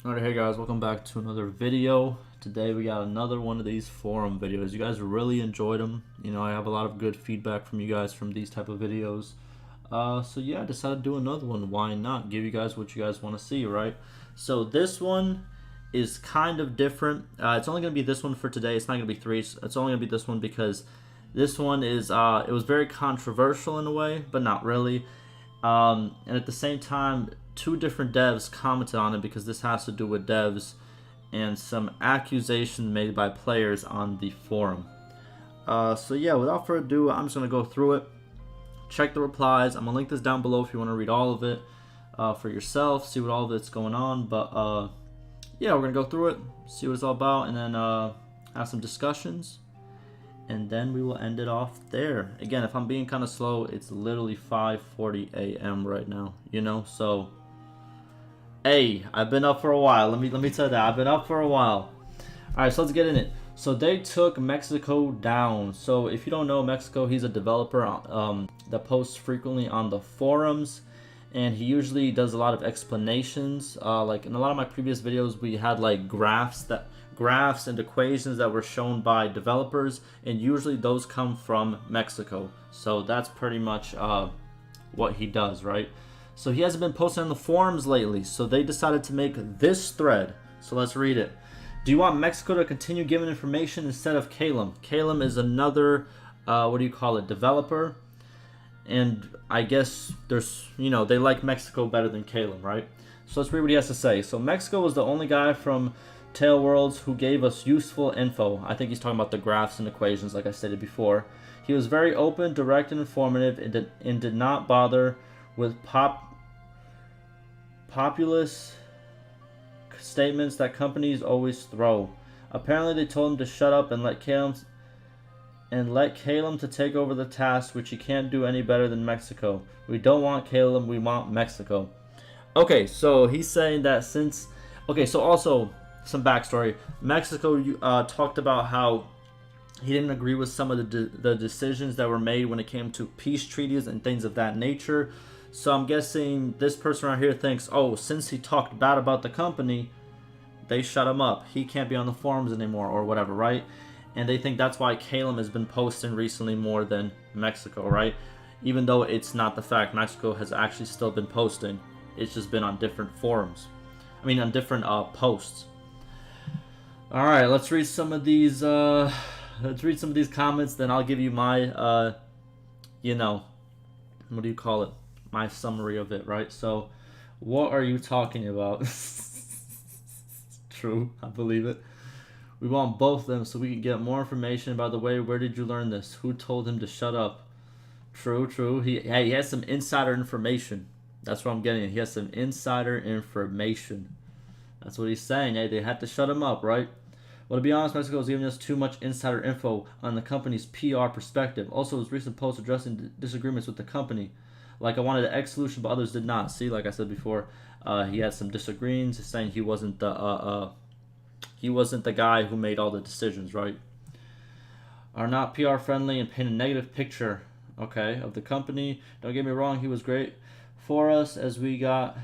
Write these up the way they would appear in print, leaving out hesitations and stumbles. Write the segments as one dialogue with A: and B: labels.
A: Alright, hey guys, welcome back to another video. Today we got another one of these forum videos. You guys really enjoyed them. You know, I have a lot of good feedback from you guys from these type of videos. So yeah, I decided to do another one. Why not? Give you guys what you guys want to see, right? So this one is kind of different. It's only going to be this one for today. It's not going to be three. It's only going to be this one because this one is, it was very controversial in a way, but not really. And at the same time, two different devs commented on it because this has to do with devs and some accusations made by players on the forum. So yeah, without further ado, I'm just going to go through it. Check the replies. I'm going to link this down below if you want to read all of it for yourself, see what all of it's going on. But yeah, we're going to go through it, see what it's all about, and then have some discussions. And then we will end it off there. Again, if I'm being kind of slow, it's literally 5:40 a.m. right now, you know? So, hey, I've been up for a while. Let me tell you that. I've been up for a while. All right, so let's get in it. So they took Mexico down. So if you don't know Mexico, he's a developer that posts frequently on the forums. And he usually does a lot of explanations. Like in a lot of my previous videos, we had like graphs and equations that were shown by developers, and usually those come from Mexico. So that's pretty much what he does, right? So he hasn't been posting on the forums lately, so they decided to make this thread. So let's read it. Do you want Mexico to continue giving information instead of Calum? Calum is another, developer. And I guess there's, they like Mexico better than Calum, right? So let's read what he has to say. So Mexico was the only guy from Tail Worlds who gave us useful info. I think he's talking about the graphs and equations, like I stated before. He was very open, direct, and informative, and did not bother with populist statements that companies always throw. Apparently, they told him to shut up and let Calum to take over the task, which he can't do any better than Mexico. We don't want Calum, we want Mexico. Okay, so he's saying that since... Okay, so also, some backstory. Mexico talked about how he didn't agree with some of the decisions that were made when it came to peace treaties and things of that nature. So I'm guessing this person right here thinks, oh, since he talked bad about the company, they shut him up. He can't be on the forums anymore or whatever, right? And they think that's why Calum has been posting recently more than Mexico, right? Even though it's not the fact. Mexico has actually still been posting. It's just been on different forums. I mean, on different posts. All right, let's read some of these. Let's read some of these comments. Then I'll give you my, what do you call it? My summary of it, right? So, what are you talking about? True, I believe it. We want both of them so we can get more information. By the way, where did you learn this? Who told him to shut up? True, true. He has some insider information. That's what I'm getting at. He has some insider information. That's what he's saying. Hey, they had to shut him up, right? Well, to be honest, Mexico is giving us too much insider info on the company's PR perspective. Also, his recent post addressing disagreements with the company. Like, I wanted an X solution, but others did not. See, like I said before, he had some disagreements, saying he wasn't the guy who made all the decisions, right? Are not PR friendly and paint a negative picture, okay, of the company. Don't get me wrong, he was great for us as we got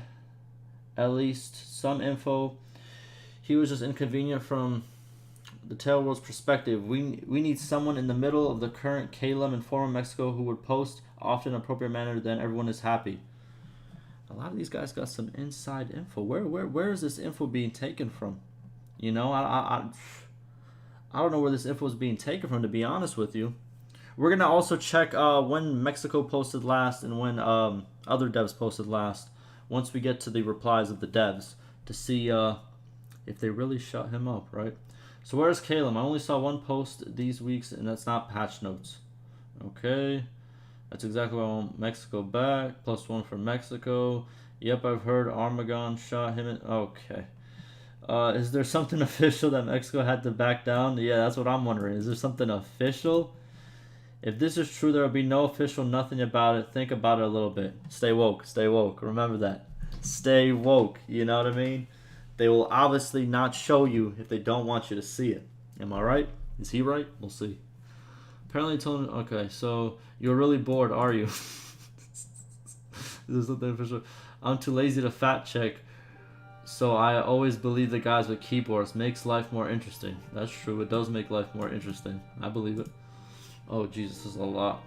A: at least some info. He was just inconvenient from the Tail World's perspective. We need someone in the middle of the current Calum and former Mexico who would post often in an appropriate manner, then everyone is happy. A lot of these guys got some inside info. Where is this info being taken from? You know, I don't know where this info is being taken from, to be honest with you. We're going to also check when Mexico posted last and when other devs posted last, once we get to the replies of the devs, to see if they really shut him up, right? So where's Calum? I only saw one post these weeks, and that's not patch notes. Okay. That's exactly why I want Mexico back. +1 for Mexico. Yep, I've heard Armagon shot him in... Okay. Is there something official that Mexico had to back down? Yeah, that's what I'm wondering. Is there something official? If this is true, there will be no official nothing about it. Think about it a little bit. Stay woke. Stay woke. Remember that. Stay woke. You know what I mean? They will obviously not show you if they don't want you to see it. Am I right? Is he right? We'll see. Apparently told him... Okay, so you're really bored, are you? Is there something official? I'm too lazy to fact check. So I always believe the guys with keyboards makes life more interesting. That's true. It does make life more interesting. I believe it. Oh, Jesus, this is a lot.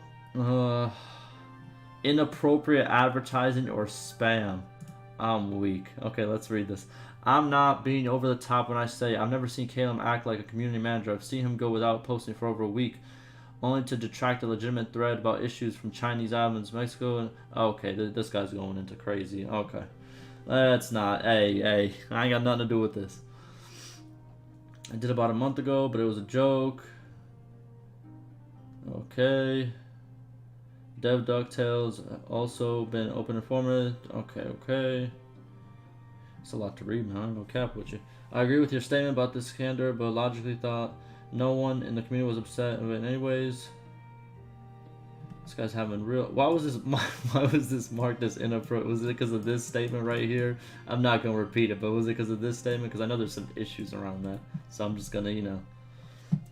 A: Inappropriate advertising or spam. I'm weak. Okay, let's read this. I'm not being over the top when I say I've never seen Caleb act like a community manager. I've seen him go without posting for over a week, only to detract a legitimate thread about issues from Chinese islands, Mexico, and... Okay, this guy's going into crazy. Okay. Let's not. Hey, I ain't got nothing to do with this. I did about a month ago, but it was a joke. Okay. Dev DuckTales also been open informative. Okay. It's a lot to read, man. I'm no cap with you. I agree with your statement about this candor, but logically thought no one in the community was upset with it anyways. This guy's having real... Why was this marked as inappropriate? Was it because of this statement right here? I'm not going to repeat it, but was it because of this statement? Because I know there's some issues around that. So I'm just going to, you know...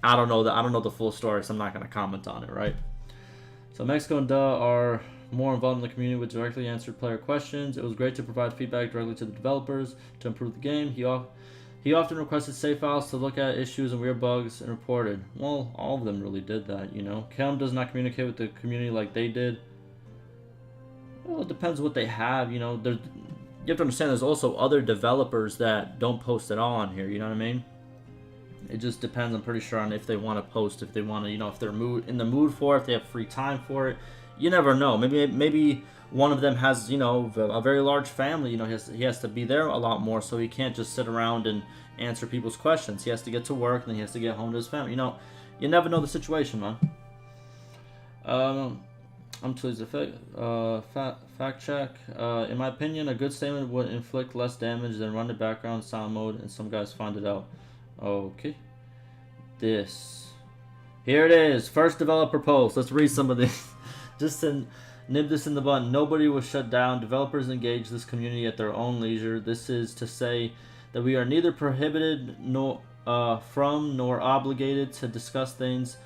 A: I don't know the full story, so I'm not going to comment on it, right? So Mexico and Duh are more involved in the community with directly answered player questions. It was great to provide feedback directly to the developers to improve the game. He often requested save files to look at issues and weird bugs and reported. Well, all of them really did that, you know. Cam does not communicate with the community like they did. Well, it depends what they have, you know. You have to understand there's also other developers that don't post at all on here, you know what I mean? It just depends, I'm pretty sure, on if they want to post, if they want to, you know, if they're in the mood for it, if they have free time for it. You never know. Maybe one of them has, you know, a very large family. You know, he has to be there a lot more, so he can't just sit around and answer people's questions. He has to get to work, and then he has to get home to his family. You know, you never know the situation, man. I'm pleased to fact check. In my opinion, a good statement would inflict less damage than run the background sound mode, and some guys find it out. Okay. Here it is. First developer post. Let's read some of this. Just to nib this in the bud. Nobody was shut down. Developers engage this community at their own leisure. This is to say that we are neither prohibited from nor obligated to discuss things,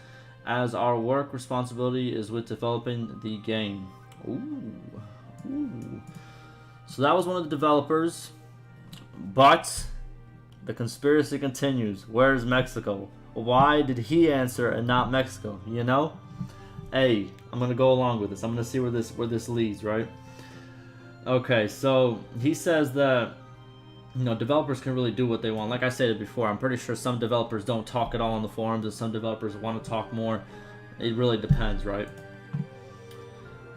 A: as our work responsibility is with developing the game. Ooh. So that was one of the developers, but the conspiracy continues. Where's Mexico? Why did he answer and not Mexico? You know? Hey, I'm gonna go along with this. I'm gonna see where this leads, right? Okay, so he says that, you know, developers can really do what they want. Like I said before, I'm pretty sure some developers don't talk at all on the forums, and some developers want to talk more. It really depends, right?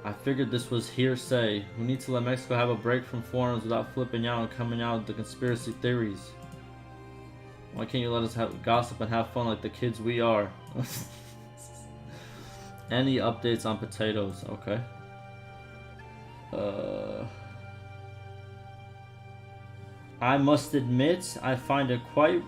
A: I figured this was hearsay. We need to let Mexico have a break from forums without flipping out and coming out with the conspiracy theories. Why can't you let us have gossip and have fun like the kids we are? Any updates on potatoes? Okay. I must admit, I find it quite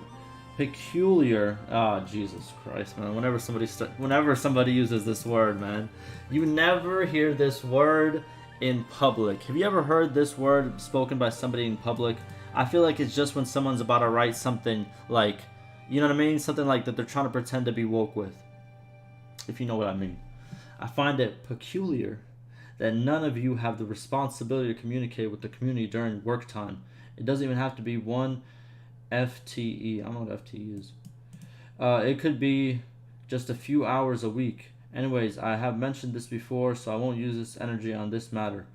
A: peculiar. Ah, Jesus Christ, man! Whenever somebody uses this word, man, you never hear this word in public. Have you ever heard this word spoken by somebody in public? I feel like it's just when someone's about to write something like, you know what I mean? Something like that they're trying to pretend to be woke with. If you know what I mean. I find it peculiar that none of you have the responsibility to communicate with the community during work time. It doesn't even have to be one FTE. I don't know what FTE is. It could be just a few hours a week. Anyways, I have mentioned this before, so I won't use this energy on this matter.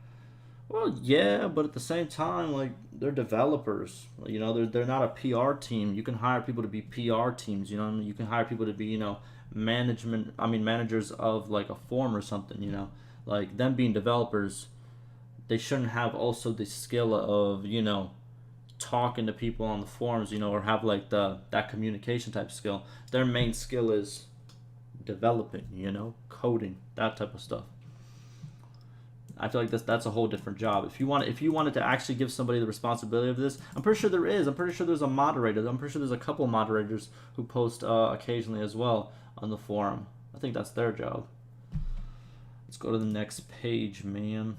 A: Well, yeah, but at the same time, like, they're developers. You know, they're not a PR team. You can hire people to be PR teams. You know, you can hire people to be, you know, managers of like a forum or something. You know, like them being developers, they shouldn't have also the skill of, you know, talking to people on the forums. You know, or have like that communication type skill. Their main skill is developing. You know, coding, that type of stuff. I feel like that's a whole different job. If you wanted to actually give somebody the responsibility of this, I'm pretty sure there is. I'm pretty sure there's a moderator. I'm pretty sure there's a couple of moderators who post occasionally as well on the forum. I think that's their job. Let's go to the next page, man.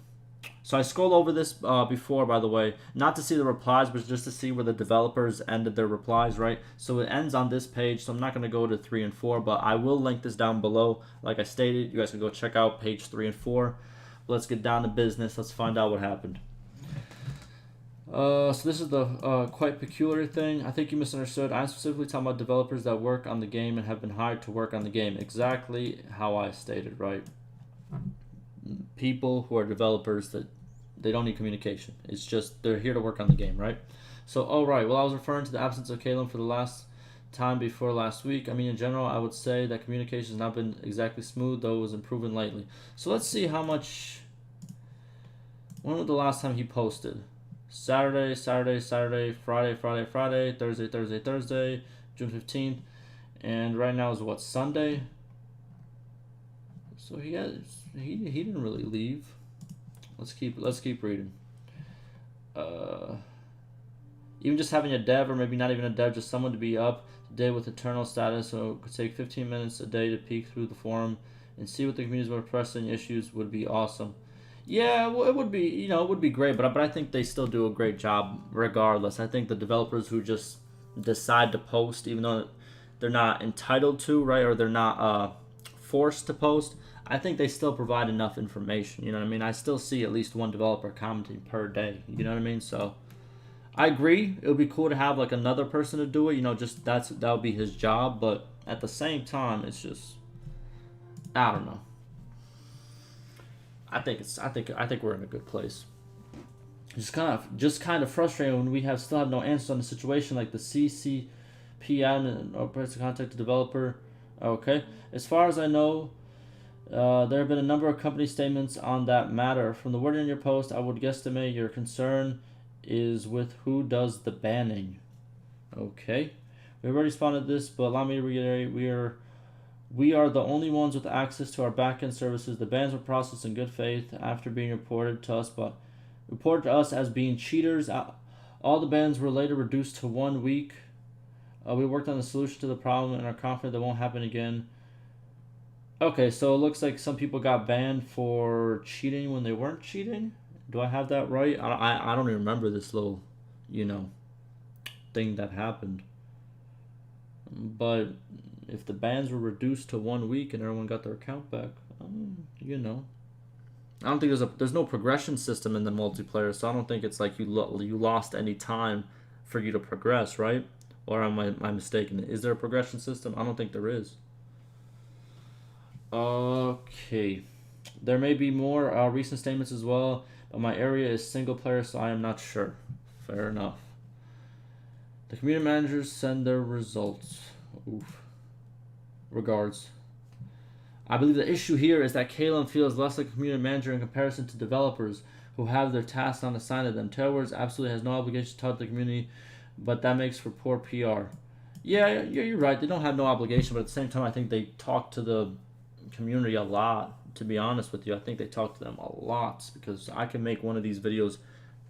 A: So I scrolled over this before, by the way, not to see the replies, but just to see where the developers ended their replies, right? So it ends on this page, so I'm not going to go to 3 and 4, but I will link this down below. Like I stated, you guys can go check out page 3 and 4. Let's get down to business. Let's find out what happened. So this is the quite peculiar thing. I think you misunderstood. I'm specifically talking about developers that work on the game and have been hired to work on the game. Exactly how I stated, right? People who are developers that they don't need communication. It's just they're here to work on the game, right? So, all right. Well, I was referring to the absence of Kalen for the last time before last week. I mean, in general, I would say that communication has not been exactly smooth, though it was improving lately. So let's see how much. When was the last time he posted? Saturday, Saturday, Saturday, Friday, Friday, Friday, Thursday, Thursday, Thursday, June 15th. And right now is what, Sunday? So he didn't really leave. Let's keep reading. Even just having a dev, or maybe not even a dev, just someone to be up to date with eternal status, so it could take 15 minutes a day to peek through the forum and see what the community's more pressing issues would be awesome. Yeah, well, it would be, it would be great, but I think they still do a great job regardless. I think the developers who just decide to post, even though they're not entitled to, right, or they're not forced to post, I think they still provide enough information. You know what I mean? I still see at least one developer commenting per day. You know what I mean? So I agree. It would be cool to have like another person to do it. Just that would be his job. But at the same time, it's just, I don't know. I think we're in a good place. Just kind of frustrating when we still have no answers on the situation, like the CCP admin or press to contact the developer. Okay, as far as I know, there have been a number of company statements on that matter. From the wording in your post, I would guesstimate your concern is with who does the banning. Okay, we already responded to this, but allow me to reiterate: we are the only ones with access to our backend services. The bans were processed in good faith after being reported to us as being cheaters. All the bans were later reduced to 1 week. We worked on the solution to the problem and are confident that won't happen again. Okay, so it looks like some people got banned for cheating when they weren't cheating. Do I have that right? I don't even remember this little, thing that happened. But if the bans were reduced to 1 week and everyone got their account back, I don't think there's no progression system in the multiplayer, so I don't think it's like you lost any time for you to progress, right? Or am I mistaken? Is there a progression system? I don't think there is. Okay. There may be more recent statements as well, but my area is single player, so I am not sure. Fair enough. The community managers send their results. Oof. Regards. I believe the issue here is that Kalen feels less like a community manager in comparison to developers who have their tasks on assigned to them. Tailwords absolutely has no obligation to talk to the community, but that makes for poor PR. Yeah, you're right. They don't have no obligation, but at the same time, I think they talk to the community a lot. To be honest with you, I think they talk to them a lot because I can make one of these videos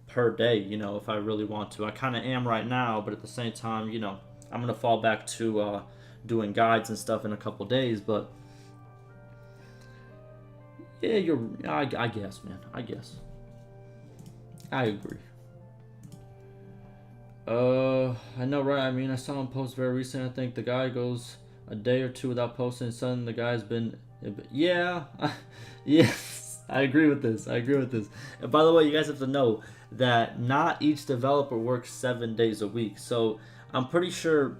A: per day, if I really want to. I kind of am right now, but at the same time, I'm going to fall back to doing guides and stuff in a couple days, but yeah, I guess, man. I guess. I agree. I know, right? I mean, I saw him post very recently. I think the guy goes a day or two without posting. Suddenly, the guy's been, yeah, yes. I agree with this. And by the way, you guys have to know that not each developer works 7 days a week. So I'm pretty sure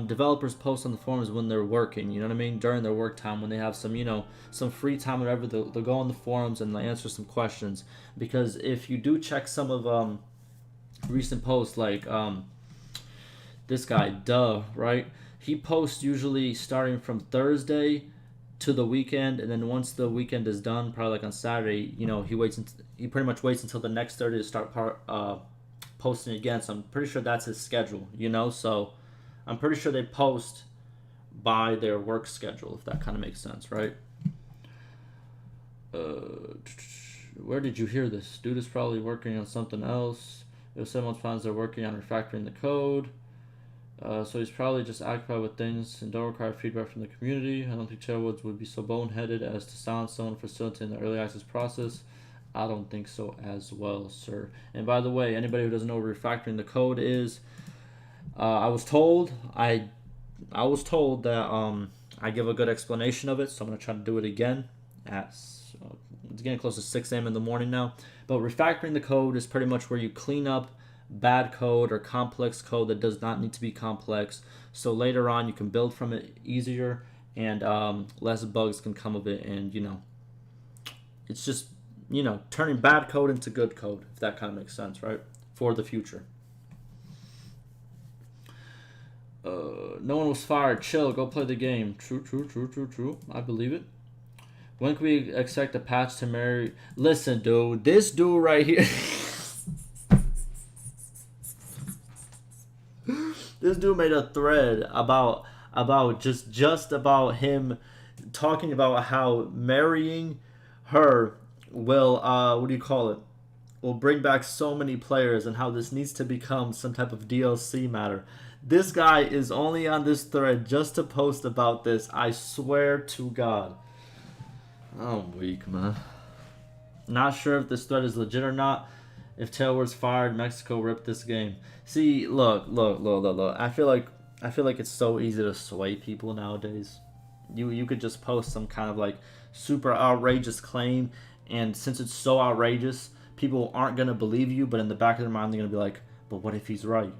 A: developers post on the forums when they're working, you know what I mean, during their work time, when they have some some free time or whatever, they'll go on the forums and they'll answer some questions. Because if you do check some of recent posts, like this guy right, he posts usually starting from Thursday to the weekend, and then once the weekend is done, probably like on Saturday, he pretty much waits until the next Thursday to start posting again. So I'm pretty sure that's his schedule, so I'm pretty sure they post by their work schedule, if that kind of makes sense, right? Where did you hear this? Dude is probably working on something else. It was 7 months plans they're working on refactoring the code. So he's probably just occupied with things and don't require feedback from the community. I don't think Chairwoods would be so boneheaded as to silence someone facilitating the early access process. I don't think so as well, sir. And by the way, anybody who doesn't know what refactoring the code is, I was told that I give a good explanation of it, so I'm gonna try to do it again. It's getting close to 6 a.m. in the morning now. But refactoring the code is pretty much where you clean up bad code or complex code that does not need to be complex. So later on, you can build from it easier, and less bugs can come of it. And it's just turning bad code into good code, if that kind of makes sense, right? For the future. No one was fired. Chill. Go play the game. True, true, true, true, true. I believe it. When can we expect a patch to Mary? Listen, dude. This dude right here. This dude made a thread about just about him talking about how marrying her will what do you call it? Will bring back so many players, and how this needs to become some type of DLC matter. This guy is only on this thread just to post about this. I swear to God. I'm weak, man. Not sure if this thread is legit or not. If Tailward's fired, Mexico ripped this game. See, look. I feel like it's so easy to sway people nowadays. You could just post some kind of like super outrageous claim, and since it's so outrageous, people aren't gonna believe you. But in the back of their mind, they're gonna be like, "But what if he's right?"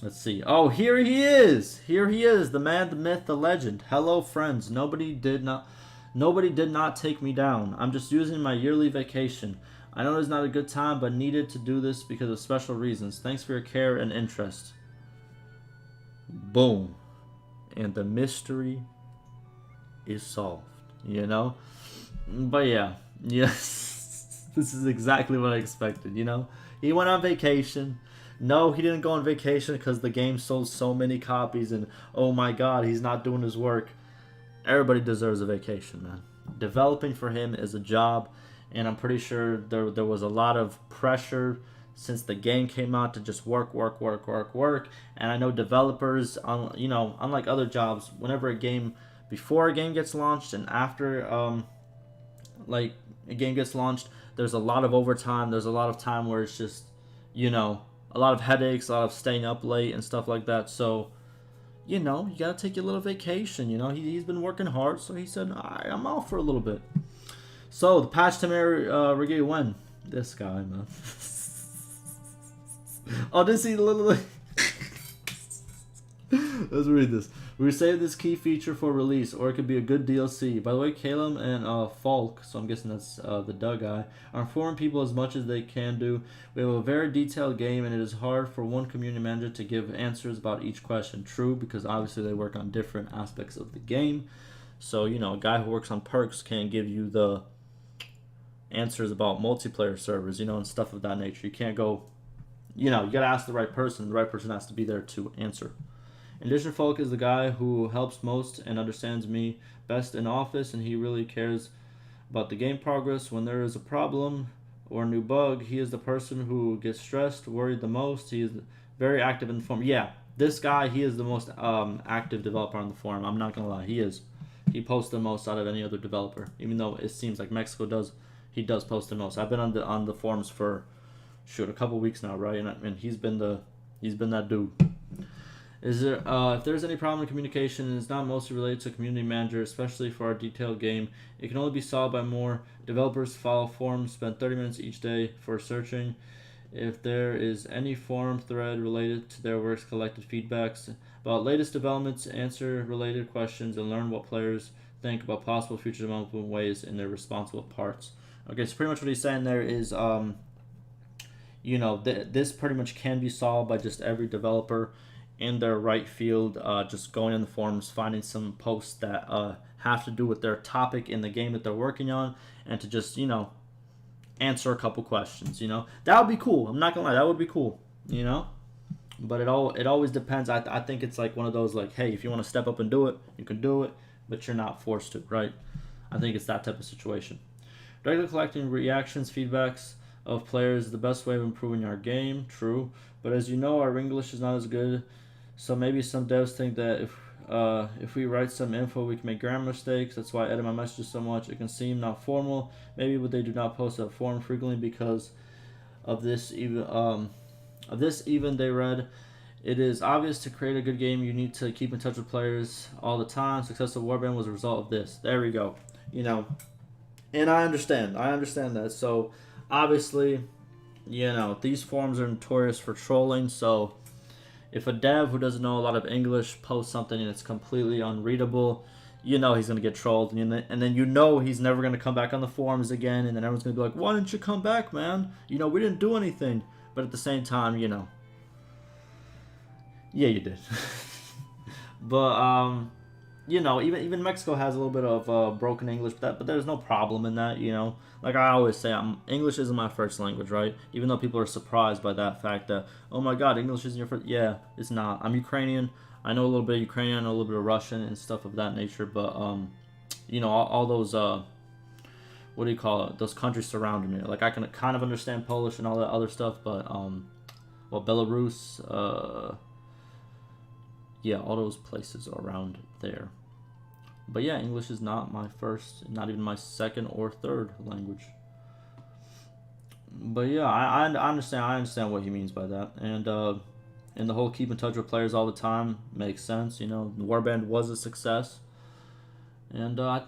A: Let's see. Oh, here he is. Here he is, the man, the myth, the legend. Hello, friends. Nobody did not take me down. I'm just using my yearly vacation. I know it's not a good time, but needed to do this because of special reasons. Thanks for your care and interest. Boom. And the mystery is solved, But yeah. Yes. This is exactly what I expected, He went on vacation. No, he didn't go on vacation because the game sold so many copies, and oh my God, he's not doing his work. Everybody deserves a vacation, man. Developing for him is a job, and I'm pretty sure there was a lot of pressure since the game came out to just work. And I know developers, unlike other jobs, before a game gets launched and after a game gets launched, there's a lot of overtime. There's a lot of time where it's just, a lot of headaches, a lot of staying up late and stuff like that. So, you gotta take your little vacation. He's been working hard, so he said, I'm off for a little bit. So the patch to Mary when? This guy, man. Oh, this is literally. Let's read this. We saved this key feature for release, or it could be a good DLC. By the way, Caleb and Falk, so I'm guessing that's the Doug guy, are informing people as much as they can do. We have a very detailed game, and it is hard for one community manager to give answers about each question. True, because obviously they work on different aspects of the game. So, a guy who works on perks can't give you the answers about multiplayer servers, and stuff of that nature. You can't go, you got to ask the right person. The right person has to be there to answer. In addition, Folk is the guy who helps most and understands me best in office, and he really cares about the game progress. When there is a problem or a new bug, he is the person who gets stressed, worried the most. He is very active in the forum. Yeah, this guy, he is the most active developer on the forum. I'm not going to lie. He is. He posts the most out of any other developer, even though it seems like Mexico does. He does post the most. I've been on the forums for, a couple weeks now, right? And he's been that dude. Is there if there's any problem in communication and it's not mostly related to community manager, especially for our detailed game, it can only be solved by more developers follow forums, spend 30 minutes each day for searching. If there is any forum thread related to their works, collected feedbacks about latest developments, answer related questions, and learn what players think about possible future development ways in their responsible parts. Okay, so pretty much what he's saying there is, this pretty much can be solved by just every developer in their right field, just going in the forums, finding some posts that have to do with their topic in the game that they're working on, and to just, answer a couple questions, That would be cool. I'm not going to lie, that would be cool, But it always depends. I think it's like one of those, like, hey, if you want to step up and do it, you can do it, but you're not forced to, right? I think it's that type of situation. Directly collecting reactions, feedbacks of players is the best way of improving our game, true. But as you know, our English is not as good. So maybe some devs think that if we write some info, we can make grammar mistakes. That's why I edit my messages so much. It can seem not formal. Maybe, but they do not post a forum frequently because of this. Even they read. It is obvious to create a good game, you need to keep in touch with players all the time. Successful Warband was a result of this. There we go. And I understand that. So obviously, these forums are notorious for trolling. So if a dev who doesn't know a lot of English posts something and it's completely unreadable, he's gonna get trolled, and then he's never gonna come back on the forums again, and then everyone's gonna be like, "Why didn't you come back, man? We didn't do anything." But at the same time, yeah, you did. But even Mexico has a little bit of broken English, but there's no problem in that. Like I always say, English isn't my first language, right? Even though people are surprised by that fact that, oh my God, English isn't your first. Yeah, it's not. I'm Ukrainian. I know a little bit of Ukrainian, I know a little bit of Russian and stuff of that nature. But all those what do you call it? Those countries surrounding me. Like I can kind of understand Polish and all that other stuff, but Belarus, yeah, all those places around there. But yeah, English is not my first, not even my second or third language. But yeah, I understand. I understand what he means by that, and the whole keep in touch with players all the time makes sense. Warband was a success, and I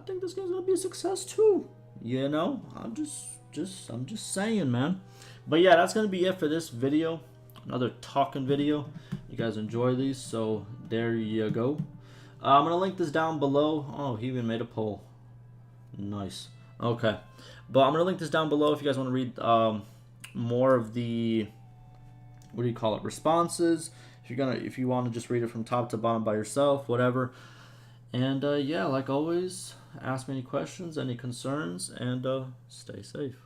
A: think this game's gonna be a success too. I'm just saying, man. But yeah, that's gonna be it for this video. Another talking video. You guys enjoy these, so there you go. I'm gonna link this down below. Oh, he even made a poll. Nice. Okay, but I'm gonna link this down below if you guys want to read more of the, what do you call it, responses. If you want to just read it from top to bottom by yourself, whatever. And yeah, like always, ask me any questions, any concerns, and stay safe.